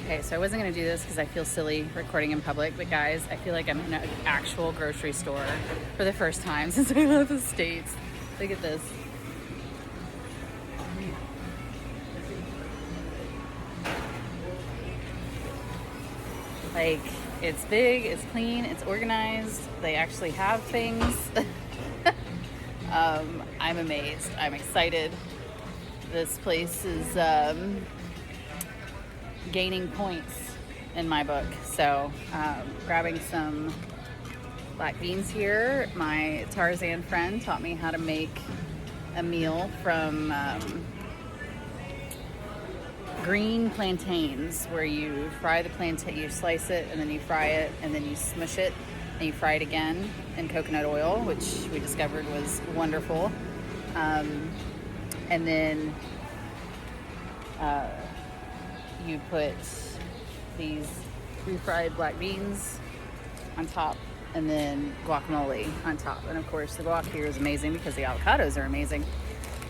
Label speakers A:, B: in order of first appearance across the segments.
A: Okay, so I wasn't gonna do this because I feel silly recording in public, but guys, I feel like I'm in an actual grocery store for the first time since I left the States. Look at this. Like, it's big, it's clean, it's organized. They actually have things. I'm amazed. I'm excited. This place is gaining points in my book. So grabbing some black beans here. My Tarzan friend taught me how to make a meal from green plantains, where you fry the plantain, you slice it and then you fry it and then you smush it and you fry it again in coconut oil, which we discovered was wonderful. And then you put these refried black beans on top and then guacamole on top. And of course the guac here is amazing because the avocados are amazing.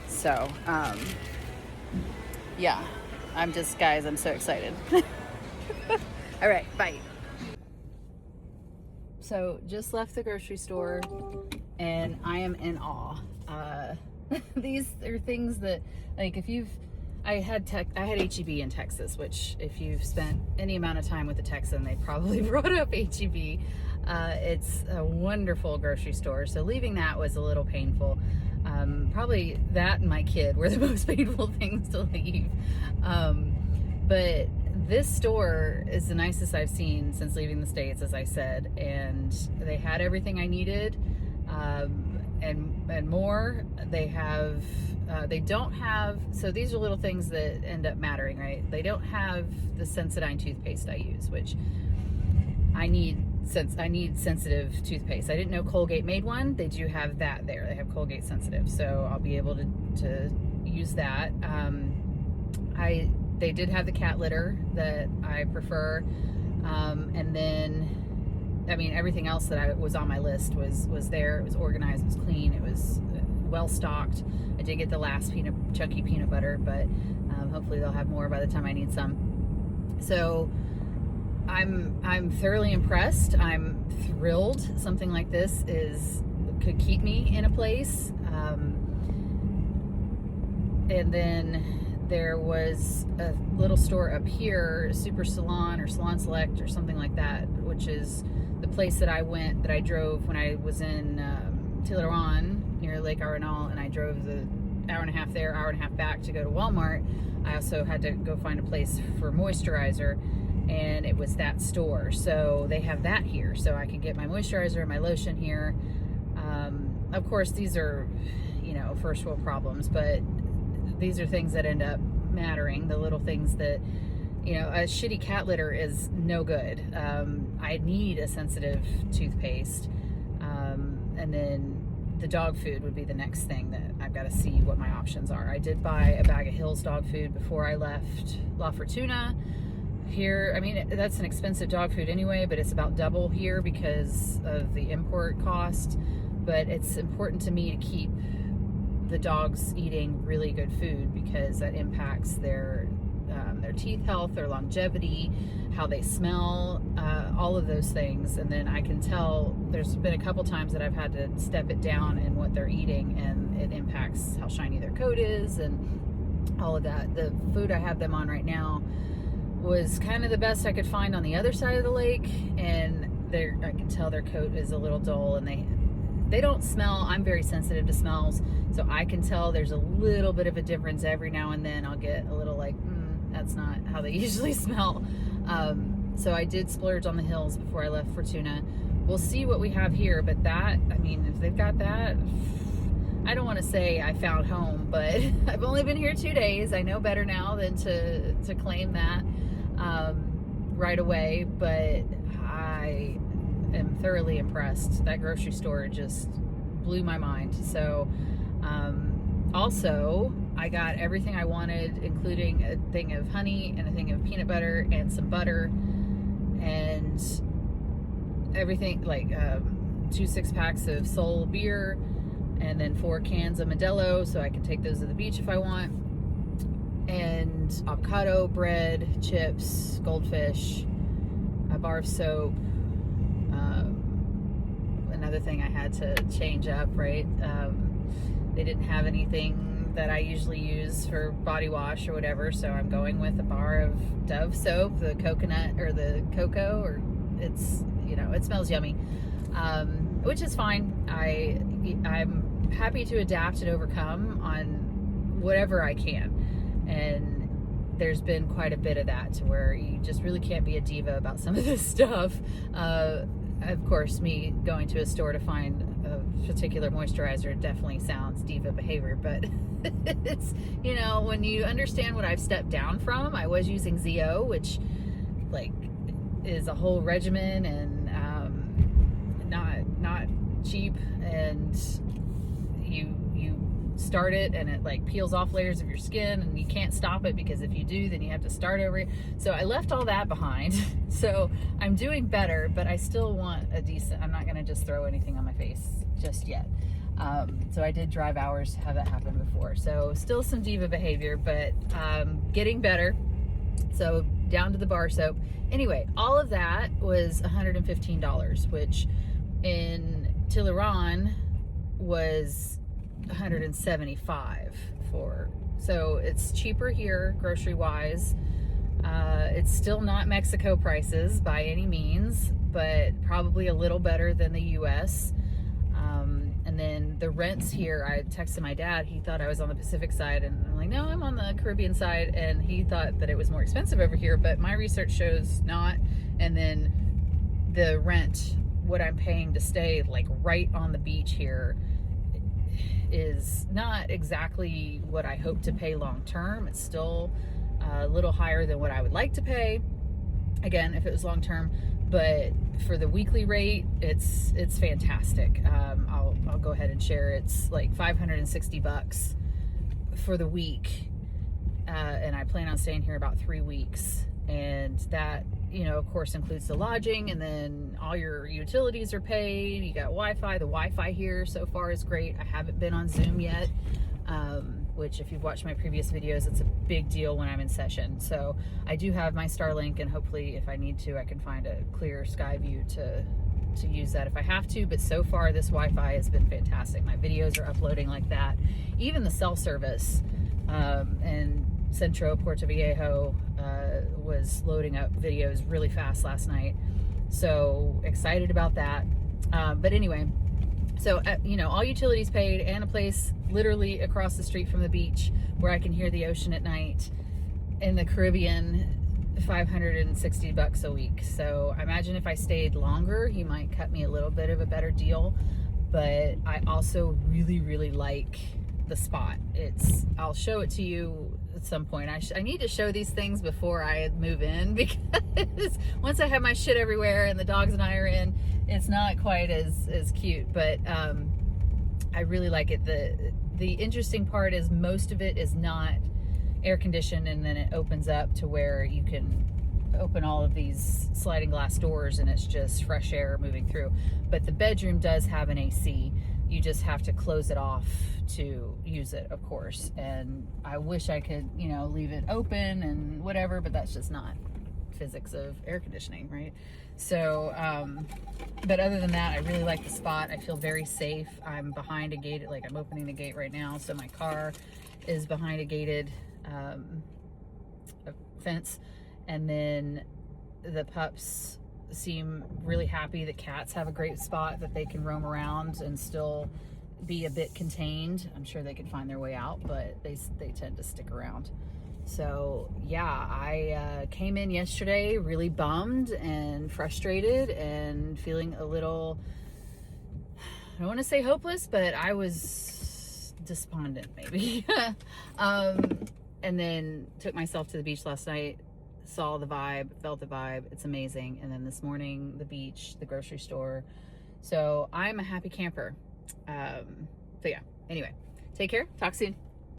A: So yeah, guys, I'm so excited. All right, bye. So just left the grocery store and I am in awe. These are things that, like, I had HEB in Texas, which if you've spent any amount of time with a Texan, they probably brought up HEB. It's a wonderful grocery store. So leaving that was a little painful. Probably that and my kid were the most painful things to leave. But this store is the nicest I've seen since leaving the States, as I said, and they had everything I needed. And more. They don't have, so these are little things that end up mattering, right? They don't have the Sensodyne toothpaste I use, which I need sensitive toothpaste. I didn't know Colgate made one. They do have that there. They have Colgate sensitive, so I'll be able to use that. They did have the cat litter that I prefer, and then I mean, everything else that was on my list was there. It was organized, it was clean, it was well stocked. I did get the last chunky peanut butter, but hopefully they'll have more by the time I need some. So I'm thoroughly impressed. I'm thrilled. Something like this could keep me in a place. And then there was a little store up here, Super Salon or Salon Select or something like that, which is the place that I drove when I was in Tilleron near Lake Arenal, and I drove the hour and a half there, hour and a half back to go to Walmart. I also had to go find a place for moisturizer, and it was that store. So they have that here, so I can get my moisturizer and my lotion here. Of course, these are, first world problems, but these are things that end up mattering, the little things that, a shitty cat litter is no good. I need a sensitive toothpaste. And then the dog food would be the next thing that I've got to see what my options are. I did buy a bag of Hill's dog food before I left La Fortuna. Here, I mean, that's an expensive dog food anyway, but it's about double here because of the import cost. But it's important to me to keep the dogs eating really good food because that impacts their teeth health, their longevity, how they smell, all of those things. And then I can tell there's been a couple times that I've had to step it down in what they're eating, and it impacts how shiny their coat is and all of that. The food I have them on right now was kind of the best I could find on the other side of the lake, and I can tell their coat is a little dull, and they don't smell. I'm very sensitive to smells, so I can tell there's a little bit of a difference every now and then. I'll get a little like, that's not how they usually smell. So I did splurge on the Hills before I left Fortuna. We'll see what we have here, but if they've got that, I don't want to say I found home, but I've only been here 2 days. I know better now than to claim that right away, but I am thoroughly impressed. That grocery store just blew my mind. So also I got everything I wanted, including a thing of honey and a thing of peanut butter and some butter and everything, like 2 6-packs of Sol beer, and then 4 cans of Modelo, so I can take those to the beach if I want. And and avocado bread, chips, goldfish, a bar of soap. Another thing I had to change up, right? They didn't have anything that I usually use for body wash or whatever, so I'm going with a bar of Dove soap, the coconut or the cocoa, or it's, you know, it smells yummy, which is fine. I'm happy to adapt and overcome on whatever I can, and there's been quite a bit of that to where you just really can't be a diva about some of this stuff. Of course, me going to a store to find a particular moisturizer definitely sounds diva behavior, but it's, you know, when you understand what I've stepped down from. I was using ZO, which like is a whole regimen and not cheap, and you start it and it like peels off layers of your skin and you can't stop it, because if you do, then you have to start over. So I left all that behind. So I'm doing better, but I still want a decent, I'm not going to just throw anything on my face just yet. So I did drive hours to have that happen before. So still some diva behavior, but getting better. So down to the bar soap. Anyway, all of that was $115, which in Tilleron was $175 for. So it's cheaper here grocery wise. It's still not Mexico prices by any means, but probably a little better than the US. And then the rents here, I texted my dad, he thought I was on the Pacific side, and I'm like, no, I'm on the Caribbean side, and he thought that it was more expensive over here, but my research shows not. And then the rent, what I'm paying to stay like right on the beach here, is not exactly what I hope to pay long term. It's still a little higher than what I would like to pay, again, if it was long term, but for the weekly rate, it's fantastic. I'll go ahead and share. It's like $560 for the week, and I plan on staying here about 3 weeks, and that, you know, of course, includes the lodging, and then all your utilities are paid. You got Wi-Fi. The Wi-Fi here so far is great. I haven't been on Zoom yet, which if you've watched my previous videos, it's a big deal when I'm in session. So I do have my Starlink, and hopefully if I need to, I can find a clear sky view to use that if I have to. But so far, this Wi-Fi has been fantastic. My videos are uploading like that. Even the cell service in Centro Puerto Viejo was loading up videos really fast last night. So excited about that. But anyway, so, you know, all utilities paid, and a place literally across the street from the beach where I can hear the ocean at night. In the Caribbean, $560 a week. So I imagine if I stayed longer, he might cut me a little bit of a better deal. But I also really, really like the spot. I'll show it to you at some point. I need to show these things before I move in, because once I have my shit everywhere and the dogs and I are in, it's not quite as cute. But I really like it. The interesting part is most of it is not air conditioned, and then it opens up to where you can open all of these sliding glass doors and it's just fresh air moving through. But the bedroom does have an AC. You just have to close it off to use it, of course. And I wish I could, you know, leave it open and whatever, but that's just not physics of air conditioning, right? So, but other than that, I really like the spot. I feel very safe. I'm behind a gate, like I'm opening the gate right now. So my car is behind a gated fence. And then the pups seem really happy. The cats have a great spot that they can roam around and still be a bit contained. I'm sure they could find their way out, but they tend to stick around. So yeah, I came in yesterday really bummed and frustrated and feeling a little, I don't want to say hopeless, but I was despondent maybe. And then took myself to the beach last night, saw the vibe, felt the vibe. It's amazing. And then this morning, the beach, the grocery store. So I'm a happy camper. So yeah, anyway, take care. Talk soon.